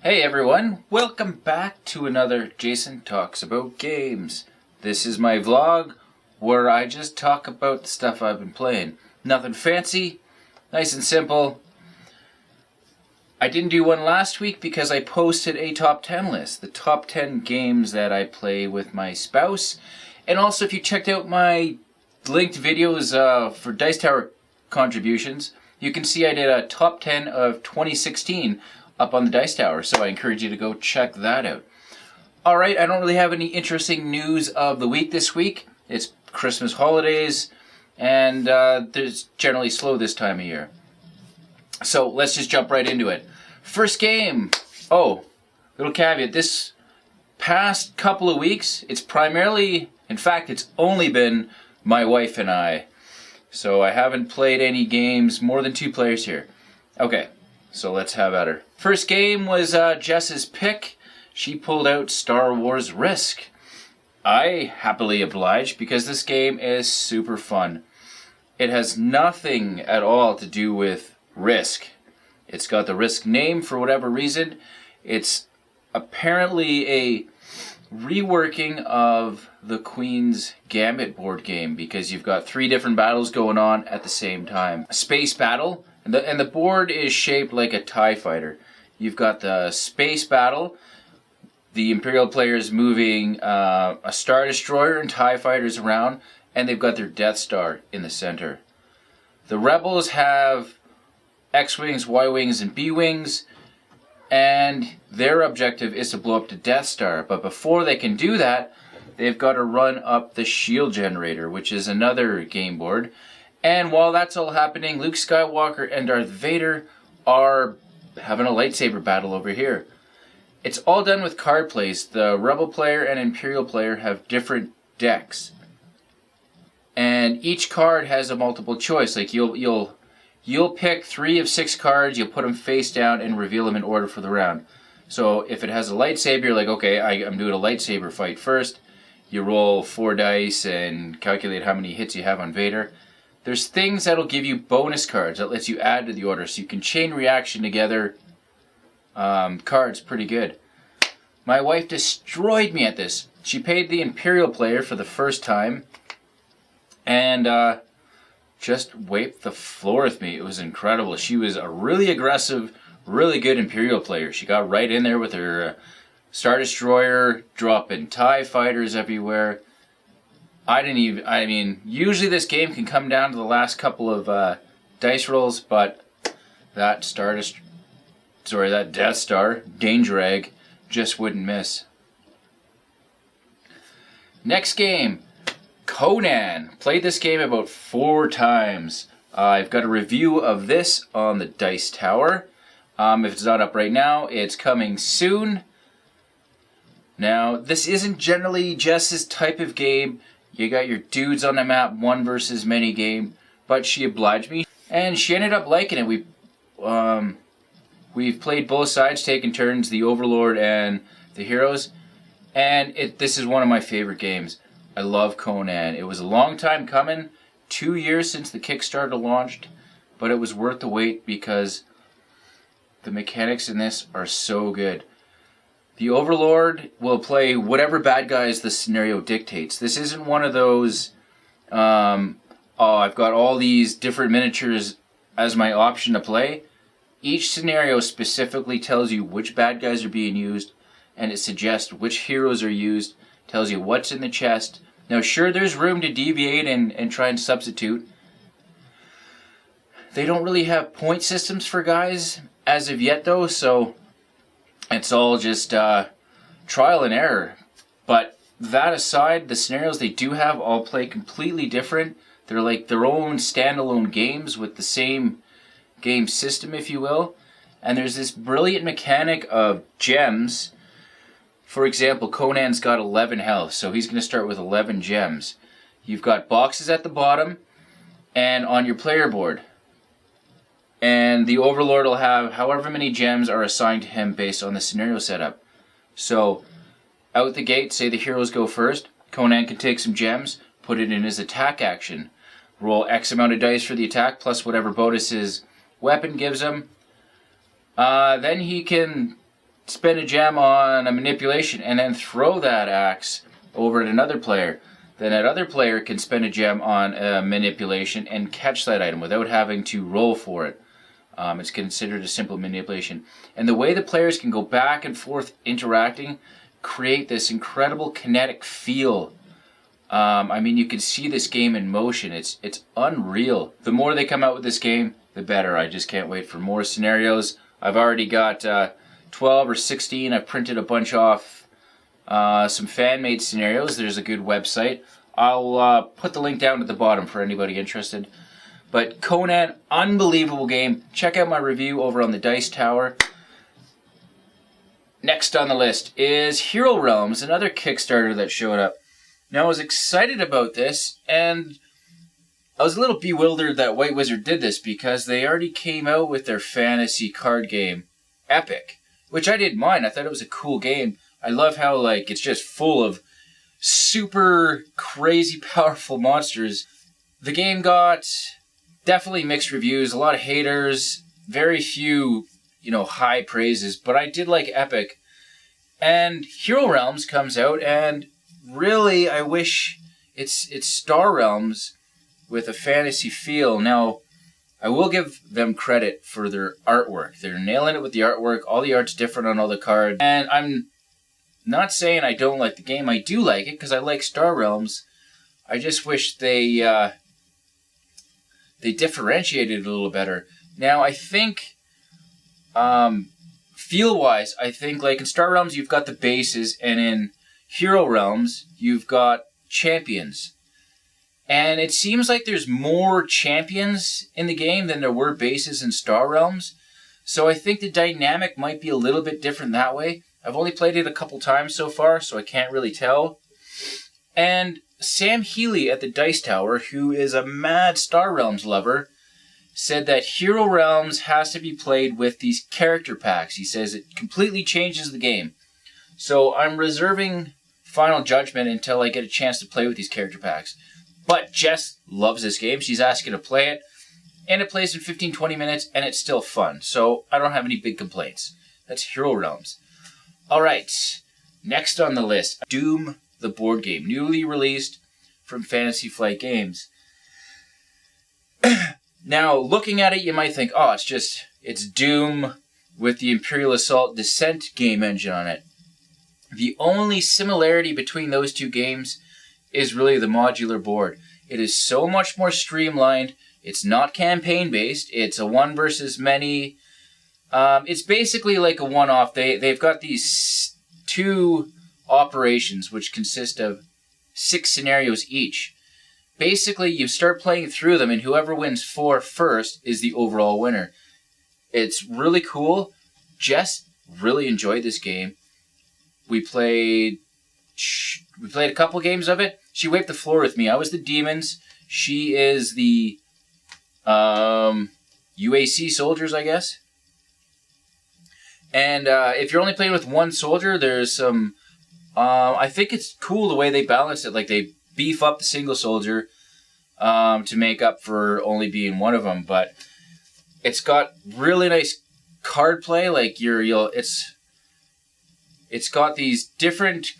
Hey everyone, welcome back to another Jason Talks About Games. This is my vlog where I just talk about the stuff I've been playing. Nothing fancy, nice and simple. I didn't do one last week because I posted a top 10 list. The top 10 games that I play with my spouse. And also if you checked out my linked videos for Dice Tower contributions, you can see I did a top 10 of 2016 up on the Dice Tower, so I encourage you to go check that out. Alright, I don't really have any interesting news of the week this week. It's Christmas holidays, and it's generally slow this time of year. So let's just jump right into it. First game. Oh, little caveat. This past couple of weeks, it's primarily, in fact, it's only been my wife and I. So I haven't played any games, more than 2 players here. Okay, so let's have at her. First game was Jess's pick. She pulled out Star Wars Risk. I happily obliged because this game is super fun. It has nothing at all to do with Risk. It's got the Risk name for whatever reason. It's apparently a reworking of the Queen's Gambit board game because you've got 3 different battles going on at the same time. A space battle, and the board is shaped like a TIE fighter. You've got the space battle, the Imperial players moving a Star Destroyer and TIE fighters around, and they've got their Death Star in the center. The Rebels have X-Wings, Y-Wings, and B-Wings, and their objective is to blow up the Death Star. But before they can do that, they've got to run up the Shield Generator, which is another game board. And while that's all happening, Luke Skywalker and Darth Vader are having a lightsaber battle over here. It's all done with card plays. The Rebel player and Imperial player have different decks. And each card has a multiple choice. Like you'll pick 3 of 6 cards, you'll put them face down and reveal them in order for the round. So if it has a lightsaber, you're like, okay, I'm doing a lightsaber fight first. You roll 4 dice and calculate how many hits you have on Vader. There's things that'll give you bonus cards that lets you add to the order, so you can chain reaction together cards pretty good. My wife destroyed me at this. She paid the Imperial player for the first time and just wiped the floor with me. It was incredible. She was a really aggressive, really good Imperial player. She got right in there with her Star Destroyer, dropping TIE fighters everywhere. Usually this game can come down to the last couple of dice rolls, but that Death Star, Danger Egg, just wouldn't miss. Next game, Conan. Played this game about 4 times. I've got a review of this on the Dice Tower. If it's not up right now, it's coming soon. Now, this isn't generally Jess's type of game. You got your dudes on the map, 1 versus many game, but she obliged me, and she ended up liking it. We've played both sides, taking turns, the Overlord and the heroes, and this is one of my favorite games. I love Conan. It was a long time coming, 2 years since the Kickstarter launched, but it was worth the wait because the mechanics in this are so good. The Overlord will play whatever bad guys the scenario dictates. This isn't one of those, I've got all these different miniatures as my option to play. Each scenario specifically tells you which bad guys are being used, and it suggests which heroes are used, tells you what's in the chest. Now sure, there's room to deviate and try and substitute. They don't really have point systems for guys as of yet though, so it's all just trial and error. But that aside, the scenarios they do have all play completely different. They're like their own standalone games with the same game system, if you will. And there's this brilliant mechanic of gems. For example, Conan's got 11 health, so he's going to start with 11 gems. You've got boxes at the bottom and on your player board. And the Overlord will have however many gems are assigned to him based on the scenario setup. So, out the gate, say the heroes go first, Conan can take some gems, put it in his attack action. Roll X amount of dice for the attack, plus whatever bonus his weapon gives him. Then he can spend a gem on a manipulation and then throw that axe over at another player. Then that other player can spend a gem on a manipulation and catch that item without having to roll for it. It's considered a simple manipulation. And the way the players can go back and forth interacting create this incredible kinetic feel. You can see this game in motion. It's unreal. The more they come out with this game, the better. I just can't wait for more scenarios. I've already got 12 or 16. I've printed a bunch off some fan-made scenarios. There's a good website. I'll put the link down at the bottom for anybody interested. But Conan, unbelievable game. Check out my review over on the Dice Tower. Next on the list is Hero Realms, another Kickstarter that showed up. Now, I was excited about this, and I was a little bewildered that White Wizard did this because they already came out with their fantasy card game, Epic, which I didn't mind. I thought it was a cool game. I love how it's just full of super crazy powerful monsters. The game got definitely mixed reviews, a lot of haters, very few, high praises, but I did like Epic. And Hero Realms comes out, and really, I wish it's Star Realms with a fantasy feel. Now, I will give them credit for their artwork. They're nailing it with the artwork. All the art's different on all the cards. And I'm not saying I don't like the game. I do like it because I like Star Realms. I just wish they differentiated it a little better. Now, I think, feel-wise, I think in Star Realms you've got the bases, and in Hero Realms you've got champions. And it seems like there's more champions in the game than there were bases in Star Realms. So I think the dynamic might be a little bit different that way. I've only played it a couple times so far, so I can't really tell. And Sam Healy at the Dice Tower, who is a mad Star Realms lover, said that Hero Realms has to be played with these character packs. He says it completely changes the game. So I'm reserving final judgment until I get a chance to play with these character packs. But Jess loves this game. She's asking to play it. And it plays in 15-20 minutes, and it's still fun. So I don't have any big complaints. That's Hero Realms. Alright, next on the list, Doom, the board game, newly released from Fantasy Flight Games. Now, looking at it, you might think, oh, it's Doom with the Imperial Assault Descent game engine on it. The only similarity between those two games is really the modular board. It is so much more streamlined. It's not campaign-based. It's a one versus many. It's basically like a one-off. They've got these two operations which consist of 6 scenarios each. Basically, you start playing through them, and whoever wins 4 first is the overall winner. It's really cool. Jess really enjoyed this game. We played a couple games of it. She wiped the floor with me. I was the demons. She is the UAC soldiers, I guess. And if you're only playing with one soldier, there's some... I think it's cool the way they balance it. They beef up the single soldier to make up for only being one of them. But it's got really nice card play. It's got these different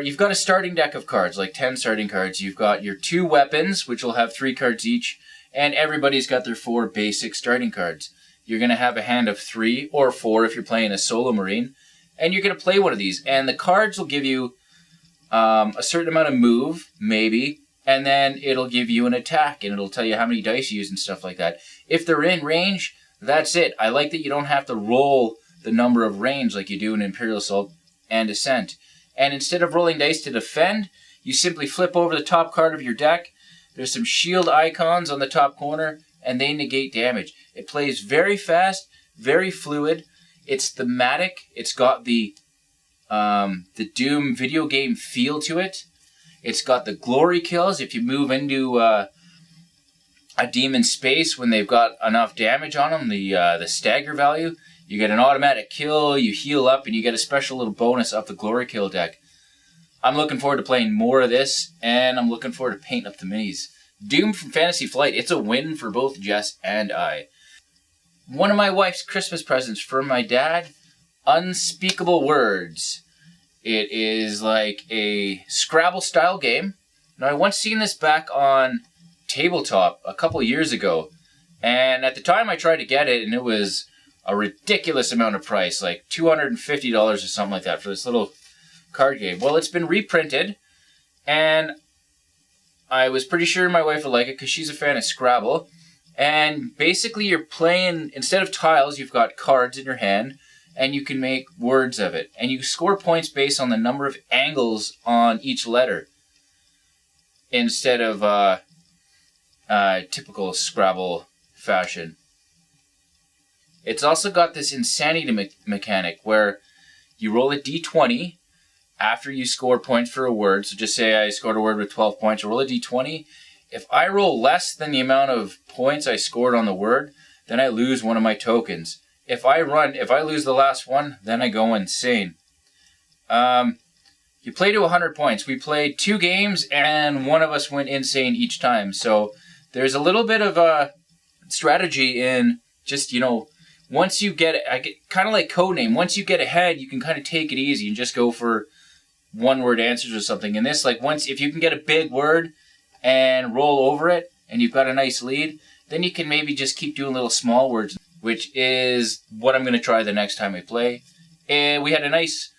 You've got a starting deck of cards, 10 starting cards. You've got your 2 weapons, which will have 3 cards each. And everybody's got their 4 basic starting cards. You're going to have a hand of 3 or 4 if you're playing a solo marine. And you're going to play one of these. And the cards will give you a certain amount of move, maybe. And then it'll give you an attack. And it'll tell you how many dice you use and stuff like that. If they're in range, that's it. I like that you don't have to roll the number of range like you do in Imperial Assault and Descent. And instead of rolling dice to defend, you simply flip over the top card of your deck. There's some shield icons on the top corner, and they negate damage. It plays very fast, very fluid. It's thematic. It's got the Doom video game feel to it. It's got the glory kills. If you move into a demon's space when they've got enough damage on them, the stagger value, you get an automatic kill, you heal up, and you get a special little bonus off the glory kill deck. I'm looking forward to playing more of this, and I'm looking forward to painting up the minis. Doom from Fantasy Flight, it's a win for both Jess and I. One of my wife's Christmas presents for my dad, Unspeakable Words. It is like a Scrabble style game. Now, I once seen this back on Tabletop a couple years ago, and at the time I tried to get it, and it was a ridiculous amount of price, like $250 or something like that for this little card game. Well, it's been reprinted, and I was pretty sure my wife would like it because she's a fan of Scrabble. And basically you're playing, instead of tiles, you've got cards in your hand, and you can make words of it. And you score points based on the number of angles on each letter, instead of typical Scrabble fashion. It's also got this insanity mechanic where you roll a d20 after you score points for a word. So just say I scored a word with 12 points, roll a d20. If I roll less than the amount of points I scored on the word, then I lose one of my tokens. If I lose the last one, then I go insane. You play to 100 points. We played 2 games, and one of us went insane each time. So there's a little bit of a strategy in just, once you get kind of like Conan. Once you get ahead, you can kind of take it easy and just go for one-word answers or something. In this, if you can get a big word and roll over it, and you've got a nice lead, then you can maybe just keep doing little small words, which is what I'm going to try the next time we play. And we had a nice,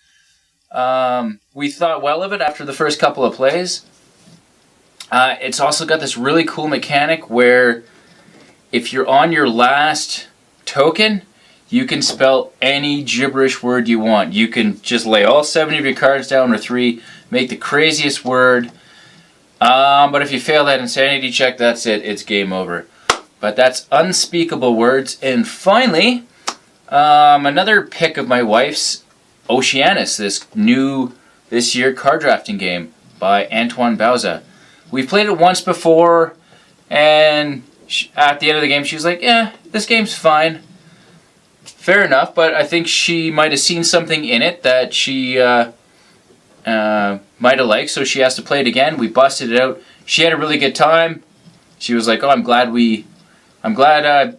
we thought well of it after the first couple of plays. It's also got this really cool mechanic where if you're on your last token, you can spell any gibberish word you want. You can just lay all 7 of your cards down, or 3, make the craziest word. But if you fail that insanity check, that's it. It's game over. But that's Unspeakable Words. And finally, another pick of my wife's, Oceanus, this year card drafting game by Antoine Bauza. We've played it once before, and at the end of the game, she was like, "Yeah, this game's fine." Fair enough, but I think she might have seen something in it that she might have liked, so she has to play it again. We busted it out. She had a really good time. She was like, "Oh, I'm glad I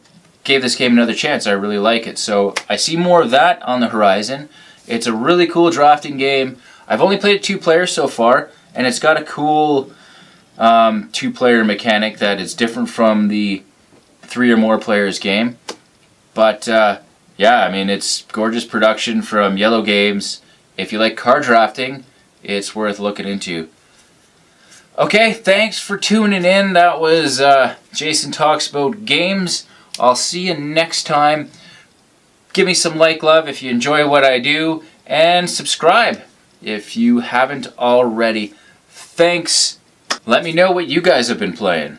gave this game another chance. I really like it." So I see more of that on the horizon. It's a really cool drafting game. I've only played it 2 players so far, and it's got a cool 2-player mechanic that is different from the 3 or more players game. But yeah, I mean, it's gorgeous production from Yellow Games. If you like card drafting, it's worth looking into. Okay, thanks for tuning in. That was Jason Talks About Games. I'll see you next time. Give me some love if you enjoy what I do, and subscribe if you haven't already. Thanks. Let me know what you guys have been playing.